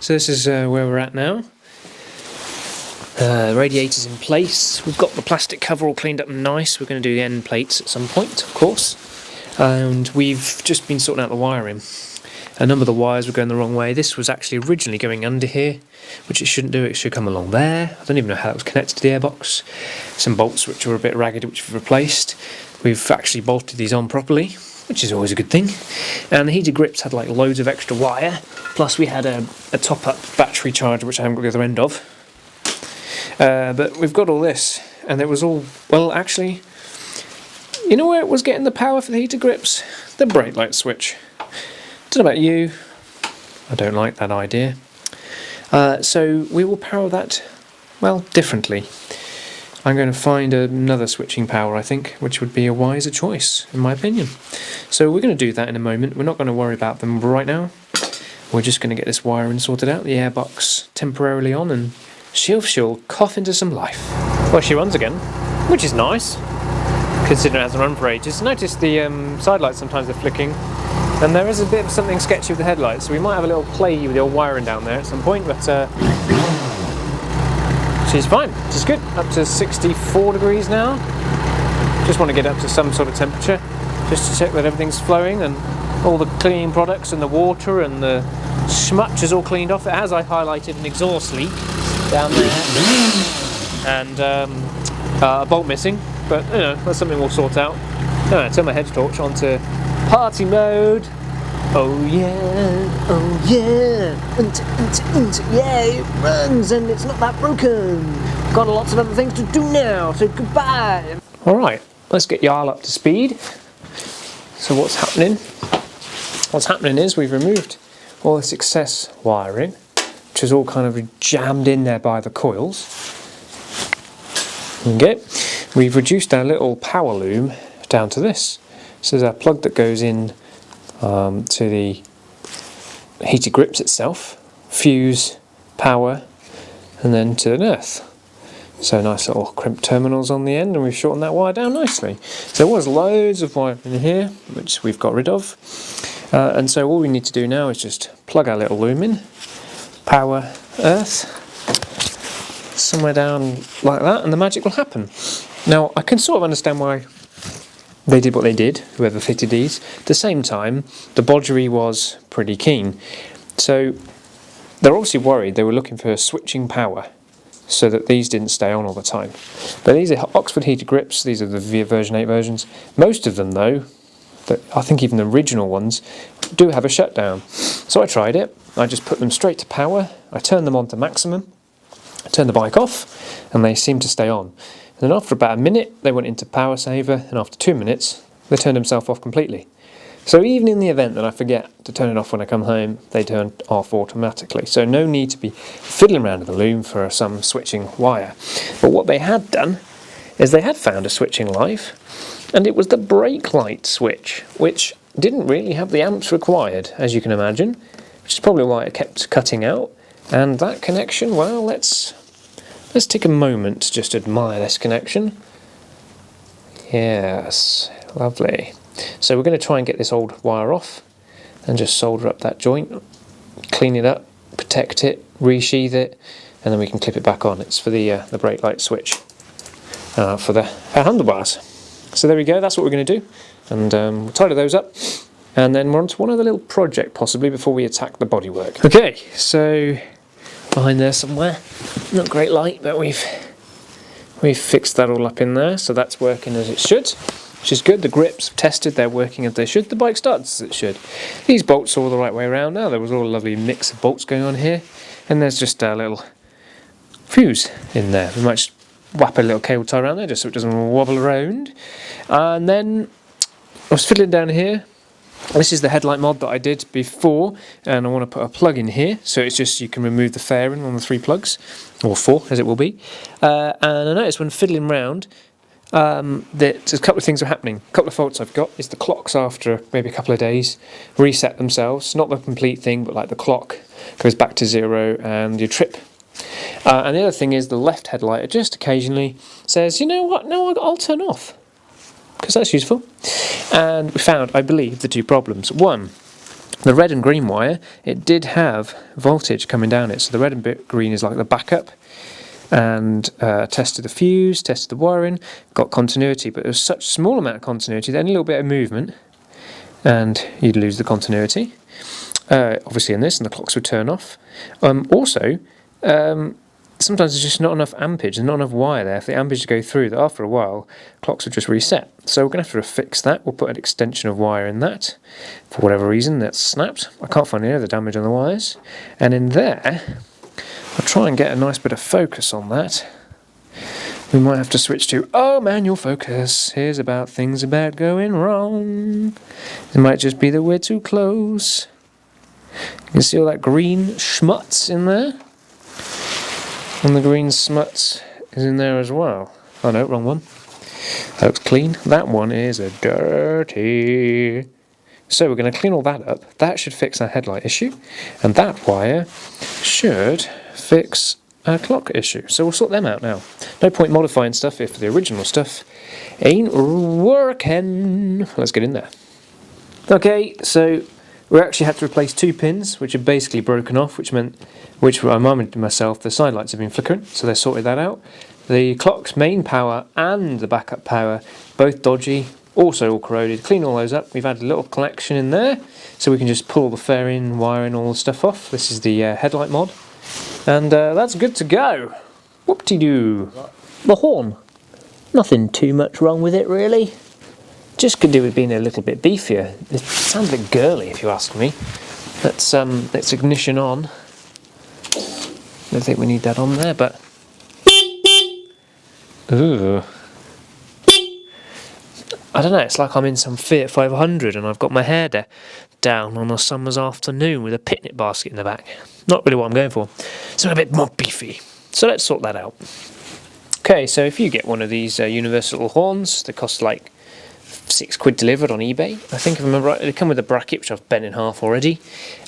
so this is where we're at now. Radiator's in place. We've got the plastic cover all cleaned up and nice. We're going to do the end plates at some point, of course. And we've just been sorting out the wiring. A number of the wires were going the wrong way. This was actually originally going under here, which it shouldn't do. It should come along there. I don't even know how it was connected to the airbox. Some bolts which were a bit ragged, which we've replaced. We've actually bolted these on properly, which is always a good thing. And the heated grips had like loads of extra wire. Plus we had a top-up battery charger, which I haven't got the other end of. But we've got all this, and it was all, well, actually, you know where it was getting the power for the heated grips? The brake light switch. Don't know about you, I don't like that idea. So we will power that, well, differently. I'm going to find another switching power, I think, which would be a wiser choice, in my opinion. So we're going to do that in a moment. We're not going to worry about them right now. We're just going to get this wiring sorted out, the airbox temporarily on, and she'll cough into some life. Well, she runs again, which is nice, considering it hasn't run for ages. Notice the side lights sometimes are flicking, and there is a bit of something sketchy with the headlights, so we might have a little play with the old wiring down there at some point, but she's fine, she's good. Up to 64 degrees now. Just want to get up to some sort of temperature, just to check that everything's flowing and all the cleaning products and the water and the smutch is all cleaned off. It has, I highlighted, an exhaust leak down there and a bolt missing, but you know, that's something we'll sort out. Anyway, turn my hedge torch onto party mode. Oh yeah, oh yeah, yeah, it runs and it's not that broken. Got lots of other things to do now, so goodbye. Alright, let's get Jarl up to speed. So what's happening? What's happening is we've removed all this excess wiring, which is all kind of jammed in there by the coils. Okay, we've reduced our little power loom down to this. So there's a plug that goes in to the heated grips itself, fuse, power, and then to the earth. So nice little crimp terminals on the end, and we've shortened that wire down nicely. So there was loads of wire in here, which we've got rid of. And so all we need to do now is just plug our little loom in, power, earth, somewhere down like that, and the magic will happen. Now, I can sort of understand why they did what they did, whoever fitted these. At the same time, the bodgery was pretty keen. So they're obviously worried. They were looking for switching power so that these didn't stay on all the time. But these are Oxford heated grips. These are the version 8 versions. Most of them, though, I think even the original ones, do have a shutdown. So I tried it. I just put them straight to power. I turned them on to maximum. I turned the bike off, and they seemed to stay on. And then after about a minute, they went into power saver, and after 2 minutes, they turned themselves off completely. So even in the event that I forget to turn it off when I come home, they turn off automatically. So no need to be fiddling around with the loom for some switching wire. But what they had done is they had found a switching live, and it was the brake light switch, which didn't really have the amps required, as you can imagine, which is probably why it kept cutting out. And that connection, well, let's take a moment to just admire this connection. Yes, lovely. So we're going to try and get this old wire off and just solder up that joint, clean it up, protect it, resheath it, and then we can clip it back on. It's for the brake light switch for the handlebars. So there we go, that's what we're going to do. And we'll tidy those up, and then we're on to one other little project possibly before we attack the bodywork. Okay, so behind there somewhere, not great light, but we've fixed that all up in there, so that's working as it should, which is good. The grips tested, they're working as they should. The bike starts as it should. These bolts are all the right way around now. There was all a lovely mix of bolts going on here, and there's just a little fuse in there. We might just whap a little cable tie around there just so it doesn't wobble around. And then I was fiddling down here. This is the headlight mod that I did before, and I want to put a plug in here, so it's just you can remove the fairing on the 3 plugs, or 4 as it will be. And I noticed when fiddling around that a couple of things are happening. A couple of faults I've got is the clocks after maybe a couple of days reset themselves. Not the complete thing, but like the clock goes back to 0 and you trip. And the other thing is the left headlight just occasionally says, you know what, no, I'll turn off, because that's useful. And we found, I believe, the 2 problems. One, The red and green wire, it did have voltage coming down it, so the red and green is like the backup, and tested the fuse, tested the wiring, got continuity, but there was such small amount of continuity that any little bit of movement and you'd lose the continuity. Obviously in this, and the clocks would turn off. Also, sometimes there's just not enough ampage, there's not enough wire there. If the ampage go through, that after a while, clocks would just reset. So we're going to have to fix that. We'll put an extension of wire in that. For whatever reason, that's snapped. I can't find any other damage on the wires. And in there, I'll try and get a nice bit of focus on that. We might have to switch to, oh, manual focus. Here's about things about going wrong. It might just be that we're too close. You can see all that green schmutz in there. And the green schmutz is in there as well. Oh no, wrong one. That looks clean. That one is a dirty. So we're going to clean all that up. That should fix our headlight issue. And that wire should fix our clock issue. So we'll sort them out now. No point modifying stuff if the original stuff ain't working. Let's get in there. Okay, so we actually had to replace 2 pins, which are basically broken off, which I reminded myself the side lights have been flickering, so they sorted that out. The clock's main power and the backup power, both dodgy, also all corroded. Clean all those up. We've had a little collection in there, so we can just pull the fairing, wiring, all the stuff off. This is the headlight mod. And that's good to go. Whoop-de-doo. The horn. Nothing too much wrong with it, really. Just could do with being a little bit beefier. It sounds a bit girly, if you ask me. Let's ignition on. I don't think we need that on there, but... Ooh. I don't know, it's like I'm in some Fiat 500 and I've got my hair down on a summer's afternoon with a picnic basket in the back. Not really what I'm going for. So a bit more beefy. So let's sort that out. Okay, so if you get one of these universal horns, they cost like £6 delivered on eBay. I think if I remember right, they come with a bracket, which I've bent in half already.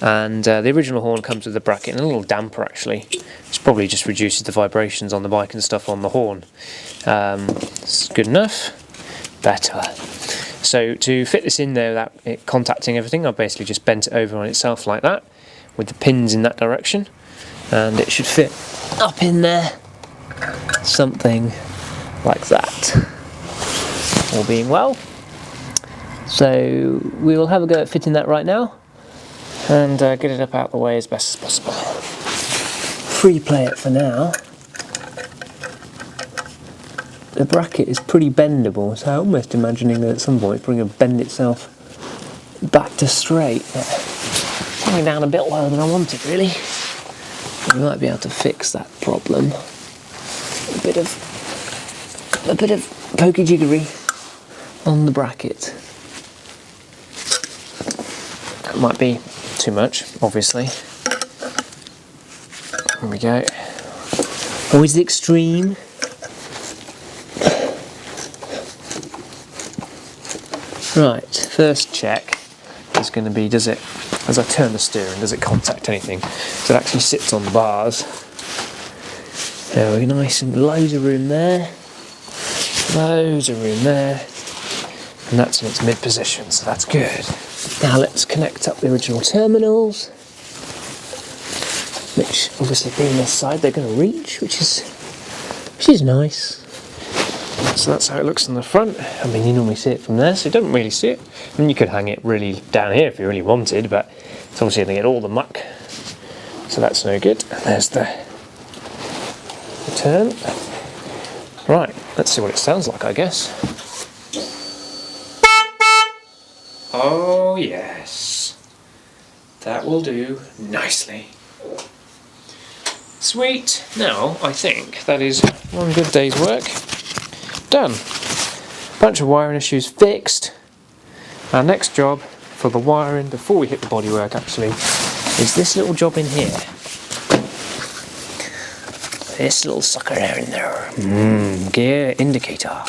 And the original horn comes with a bracket and a little damper actually, which probably just reduces the vibrations on the bike and stuff on the horn. It's good enough. Better. So to fit this in there without it contacting everything, I've basically just bent it over on itself like that, with the pins in that direction, and it should fit up in there, something like that, all being well. So we will have a go at fitting that right now, and get it up out of the way as best as possible. Free play it for now. The bracket is pretty bendable, so I'm almost imagining that at some point it's probably going to bend itself back to straight. It's coming down a bit lower than I want it, really. We might be able to fix that problem. A bit of pokey jiggery on the bracket. That might be too much, obviously. Here we go. Always the extreme. Right, first check is going to be, does it, as I turn the steering, does it contact anything? So it actually sits on the bars. There we go, nice and loads of room there. Loads of room there. And that's in its mid position, so that's good. Now let's connect up the original terminals, which obviously being this side they're going to reach, which is nice. So that's how it looks in the front. I mean, you normally see it from there, so you don't really see it. I mean, you could hang it really down here if you really wanted, but it's obviously going to get all the muck, so that's no good. And there's the turn. Right, let's see what it sounds like, I guess. Oh yes, that will do nicely. Sweet. Now I think that is one good day's work done. Bunch of wiring issues fixed. Our next job for the wiring before we hit the bodywork actually is this little job in here. This little sucker there in there. Gear indicator.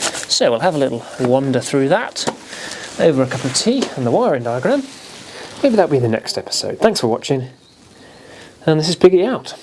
So we'll have a little wander through that over a cup of tea and the wiring diagram. Maybe that'll be the next episode. Thanks for watching, and this is Piggy out.